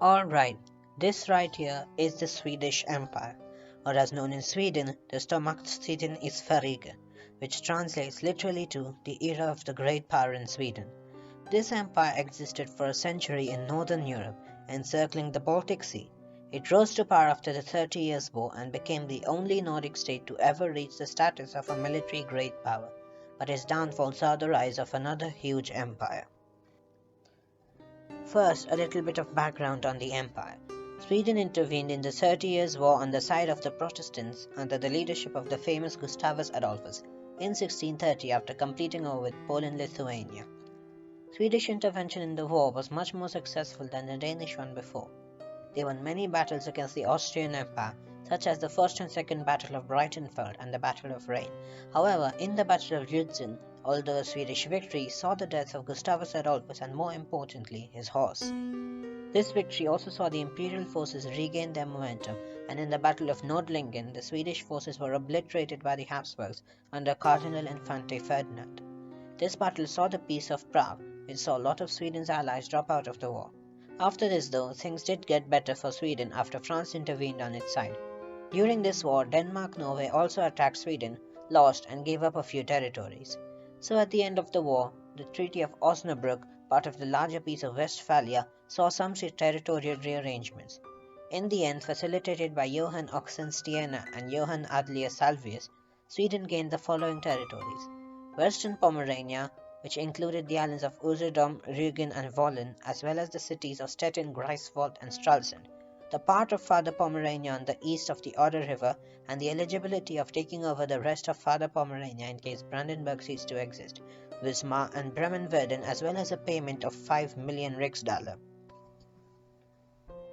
Alright, this right here is the Swedish Empire, or as known in Sweden, the Stormaktstiden i Sverige, which translates literally to the era of the great power in Sweden. This empire existed for a century in northern Europe, encircling the Baltic Sea. It rose to power after the 30 Years' War and became the only Nordic state to ever reach the status of a military great power, but its downfall saw the rise of another huge empire. First, a little bit of background on the empire. Sweden intervened in the 30 Years' War on the side of the Protestants under the leadership of the famous Gustavus Adolphus in 1630 after completing war with Poland-Lithuania. Swedish intervention in the war was much more successful than the Danish one before. They won many battles against the Austrian Empire, such as the First and Second Battle of Breitenfeld and the Battle of Rhine. However, in the Battle of Lützen, although a Swedish victory saw the death of Gustavus Adolphus and more importantly, his horse. This victory also saw the imperial forces regain their momentum, and in the Battle of Nordlingen, the Swedish forces were obliterated by the Habsburgs under Cardinal Infante Ferdinand. This battle saw the Peace of Prague, which saw a lot of Sweden's allies drop out of the war. After this though, things did get better for Sweden after France intervened on its side. During this war, Denmark-Norway also attacked Sweden, lost and gave up a few territories. So at the end of the war, the Treaty of Osnabrück, part of the larger piece of Westphalia, saw some territorial rearrangements. In the end, facilitated by Johan Oxenstierna and Johan Adlius Salvius, Sweden gained the following territories: Western Pomerania, which included the islands of Usedom, Rügen and Vollen, as well as the cities of Stettin, Greifswald and Stralsund, the part of Father Pomerania on the east of the Oder River, and the eligibility of taking over the rest of Father Pomerania in case Brandenburg ceased to exist, Wismar and Bremen-Verden, as well as a payment of 5 million riksdaler.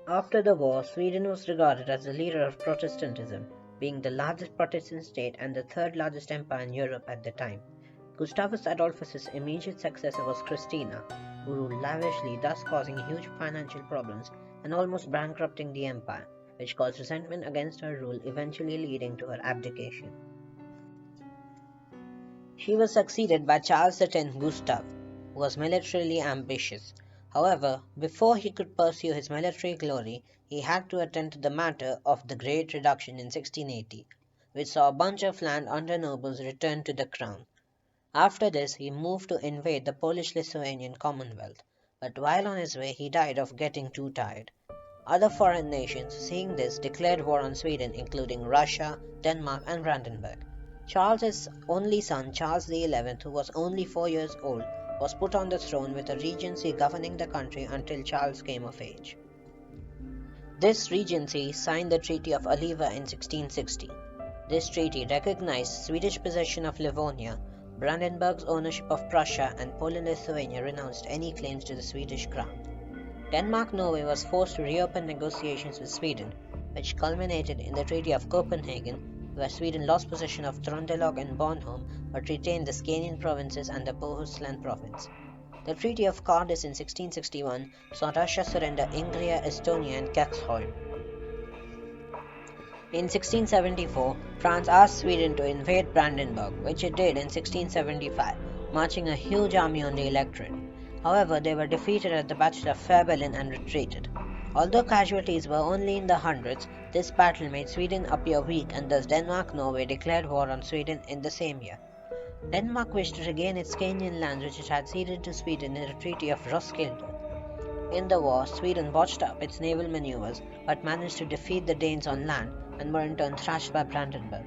After the war, Sweden was regarded as the leader of Protestantism, being the largest Protestant state and the third largest empire in Europe at the time. Gustavus Adolphus's immediate successor was Christina, who ruled lavishly, thus causing huge financial problems and almost bankrupting the empire, which caused resentment against her rule, eventually leading to her abdication. She was succeeded by Charles X Gustav, who was militarily ambitious. However, before he could pursue his military glory, he had to attend to the matter of the Great Reduction in 1680, which saw a bunch of land under nobles returned to the crown. After this, he moved to invade the Polish-Lithuanian Commonwealth, but while on his way he died of getting too tired. Other foreign nations, seeing this, declared war on Sweden, including Russia, Denmark and Brandenburg. Charles's only son, Charles XI, who was only 4 years old, was put on the throne with a regency governing the country until Charles came of age. This regency signed the Treaty of Oliva in 1660. This treaty recognized Swedish possession of Livonia. Brandenburg's ownership of Prussia, and Poland-Lithuania renounced any claims to the Swedish crown. Denmark-Norway was forced to reopen negotiations with Sweden, which culminated in the Treaty of Copenhagen, where Sweden lost possession of Trondelag and Bornholm but retained the Scanian provinces and the Bohuslän province. The Treaty of Cardiff in 1661 saw Russia surrender Ingria, Estonia and Kexholm. In 1674, France asked Sweden to invade Brandenburg, which it did in 1675, marching a huge army on the electorate. However, they were defeated at the Battle of Fehrbellin and retreated. Although casualties were only in the hundreds, this battle made Sweden appear weak, and thus Denmark-Norway declared war on Sweden in the same year. Denmark wished to regain its Scanian lands, which it had ceded to Sweden in the Treaty of Roskilde. In the war, Sweden botched up its naval maneuvers but managed to defeat the Danes on land and were in turn thrashed by Brandenburg.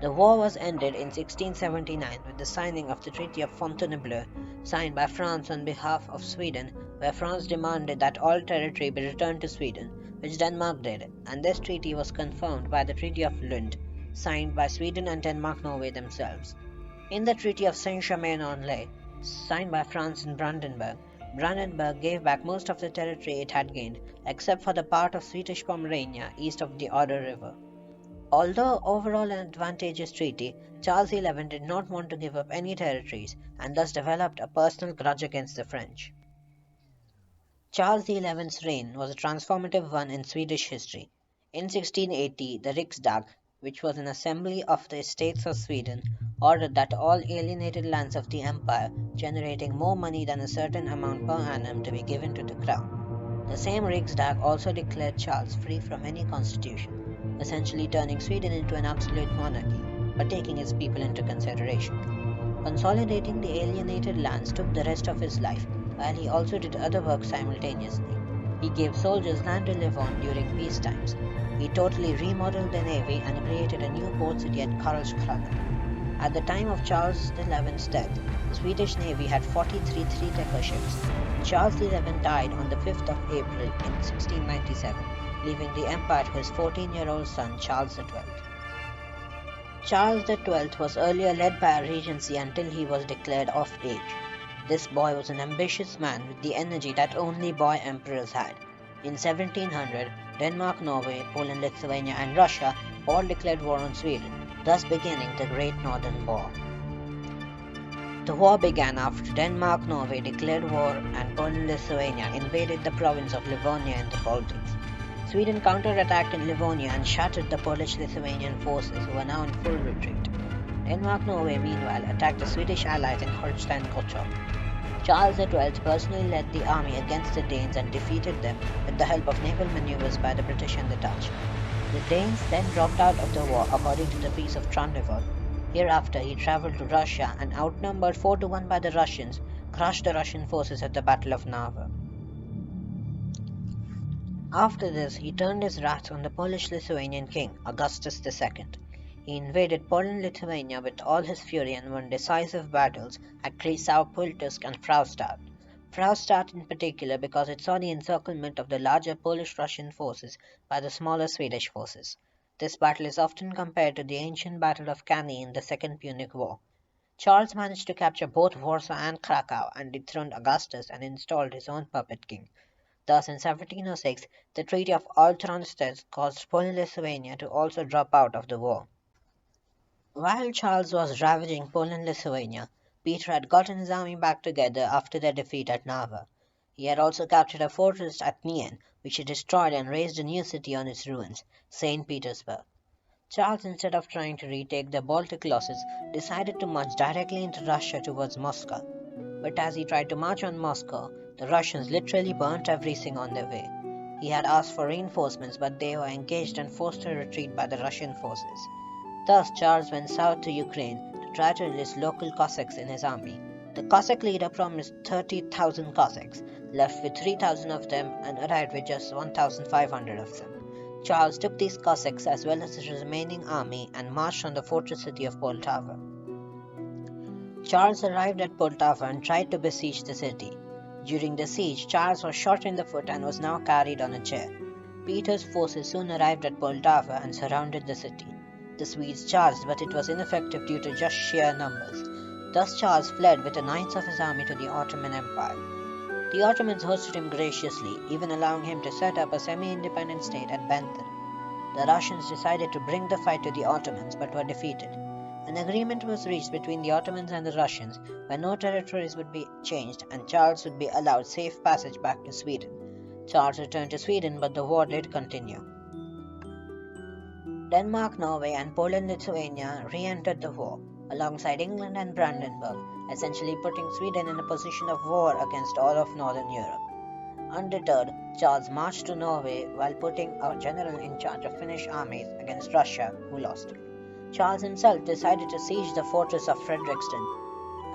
The war was ended in 1679 with the signing of the Treaty of Fontainebleau, signed by France on behalf of Sweden, where France demanded that all territory be returned to Sweden, which Denmark did, and this treaty was confirmed by the Treaty of Lund, signed by Sweden and Denmark-Norway themselves. In the Treaty of Saint-Germain-en-Laye, signed by France and Brandenburg gave back most of the territory it had gained, except for the part of Swedish Pomerania east of the Oder River. Although overall an advantageous treaty, Charles XI did not want to give up any territories and thus developed a personal grudge against the French. Charles XI's reign was a transformative one in Swedish history. In 1680, the Riksdag, which was an assembly of the estates of Sweden, ordered that all alienated lands of the empire, generating more money than a certain amount per annum, to be given to the crown. The same Riksdag also declared Charles free from any constitution, essentially turning Sweden into an absolute monarchy, but taking its people into consideration. Consolidating the alienated lands took the rest of his life, while he also did other work simultaneously. He gave soldiers land to live on during peace times. He totally remodeled the navy and created a new port city at Karlskrona. At the time of Charles XI's death, the Swedish Navy had 43 three-decker ships. Charles XI died on the 5th of April in 1697, leaving the empire to his 14-year-old son Charles XII. Charles XII was earlier led by a regency until he was declared of age. This boy was an ambitious man with the energy that only boy emperors had. In 1700, Denmark, Norway, Poland, Lithuania, and Russia all declared war on Sweden, thus beginning the Great Northern War. The war began after Denmark, Norway declared war and Poland, Lithuania invaded the province of Livonia in the Baltics. Sweden counterattacked in Livonia and shattered the Polish-Lithuanian forces who were now in full retreat. Denmark-Norway meanwhile attacked the Swedish allies in Holstein-Gottorp. Charles XII personally led the army against the Danes and defeated them with the help of naval maneuvers by the British and the Dutch. The Danes then dropped out of the war according to the Peace of Trondheim. Hereafter he travelled to Russia and, outnumbered 4-1 by the Russians, crushed the Russian forces at the Battle of Narva. After this, he turned his wrath on the Polish-Lithuanian king, Augustus II. He invaded Poland-Lithuania with all his fury and won decisive battles at Kreisau, Pultusk, and Fraustadt. Fraustadt in particular because it saw the encirclement of the larger Polish-Russian forces by the smaller Swedish forces. This battle is often compared to the ancient Battle of Cannae in the Second Punic War. Charles managed to capture both Warsaw and Krakow and dethroned Augustus and installed his own puppet king. Thus, in 1706, the Treaty of Oltronstedt caused Poland-Lithuania to also drop out of the war. While Charles was ravaging Poland-Lithuania, Peter had gotten his army back together after their defeat at Narva. He had also captured a fortress at Nien, which he destroyed and raised a new city on its ruins, St. Petersburg. Charles, instead of trying to retake the Baltic losses, decided to march directly into Russia towards Moscow. But as he tried to march on Moscow, the Russians literally burnt everything on their way. He had asked for reinforcements, but they were engaged and forced to retreat by the Russian forces. Thus, Charles went south to Ukraine to try to enlist local Cossacks in his army. The Cossack leader promised 30,000 Cossacks, left with 3,000 of them, and arrived with just 1,500 of them. Charles took these Cossacks as well as his remaining army and marched on the fortress city of Poltava. Charles arrived at Poltava and tried to besiege the city. During the siege, Charles was shot in the foot and was now carried on a chair. Peter's forces soon arrived at Poltava and surrounded the city. The Swedes charged, but it was ineffective due to just sheer numbers. Thus Charles fled with a ninth of his army to the Ottoman Empire. The Ottomans hosted him graciously, even allowing him to set up a semi-independent state at Bentham. The Russians decided to bring the fight to the Ottomans, but were defeated. An agreement was reached between the Ottomans and the Russians, where no territories would be changed and Charles would be allowed safe passage back to Sweden. Charles returned to Sweden, but the war did continue. Denmark, Norway, and Poland-Lithuania re-entered the war, alongside England and Brandenburg, essentially putting Sweden in a position of war against all of Northern Europe. Undeterred, Charles marched to Norway while putting a general in charge of Finnish armies against Russia, who lost. Charles himself decided to siege the fortress of Fredrikstad,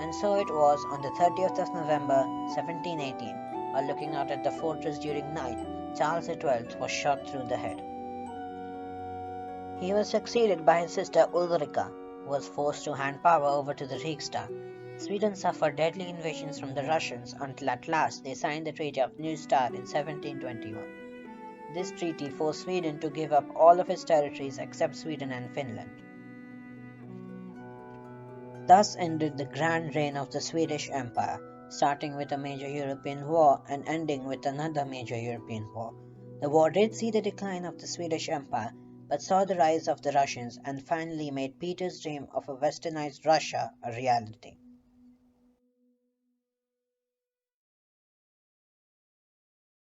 and so it was on the 30th of November 1718, while looking out at the fortress during night, Charles XII was shot through the head. He was succeeded by his sister Ulrika, who was forced to hand power over to the Riksdag. Sweden suffered deadly invasions from the Russians until at last they signed the Treaty of Neustadt in 1721. This treaty forced Sweden to give up all of its territories except Sweden and Finland. Thus ended the grand reign of the Swedish Empire, starting with a major European war and ending with another major European war. The war did see the decline of the Swedish Empire, but saw the rise of the Russians and finally made Peter's dream of a westernized Russia a reality.